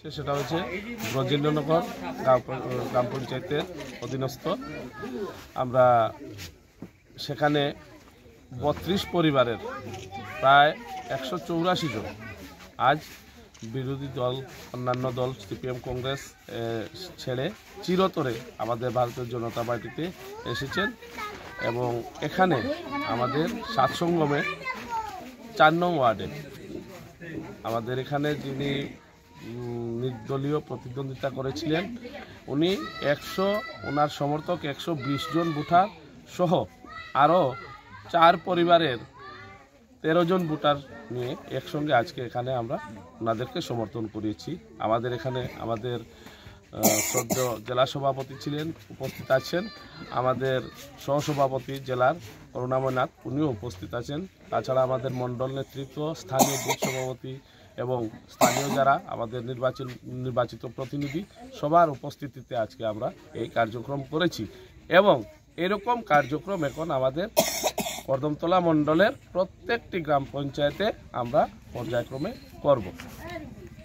সেটা হচ্ছে ব্রজেন্দ্রনগর গ্রাম পঞ্চায়েতের অধীনস্থ। আমরা সেখানে 32 পরিবারের প্রায় 184 জন আজ বিরোধী দল অন্যান্য দল সিপিএম কংগ্রেস ছেড়ে চিরতরে আমাদের ভারতীয় জনতা পার্টিতে এসেছেন এবং এখানে আমাদের সাতসঙ্গমে 4 নং ওয়ার্ডে আমাদের এখানে যিনি নির্দলীয় প্রতিদ্বন্দ্বিতা করেছিলেন উনি ওনার সমর্থক 120 জন ভোটার সহ আরও 4 পরিবারের 13 জন ভোটার নিয়ে একসঙ্গে আজকে এখানে আমরা ওনাদেরকে সমর্থন করিয়েছি। আমাদের এখানে আমাদের শ্রদ্ধেয় জেলা সভাপতি ছিলেন, উপস্থিত আছেন, আমাদের সহসভাপতি জেলার করুণাময় নাথ উনিও উপস্থিত আছেন। তাছাড়া আমাদের মণ্ডল নেতৃত্ব, স্থানীয় বুথ সভাপতি এবং স্থানীয় যারা আমাদের নির্বাচিত প্রতিনিধি সবার উপস্থিতিতে আজকে আমরা এই কার্যক্রম করেছি এবং এরকম কার্যক্রম এখন আমাদের কদমতলা মণ্ডলের প্রত্যেকটি গ্রাম পঞ্চায়েতে আমরা পর্যায়ক্রমে করব।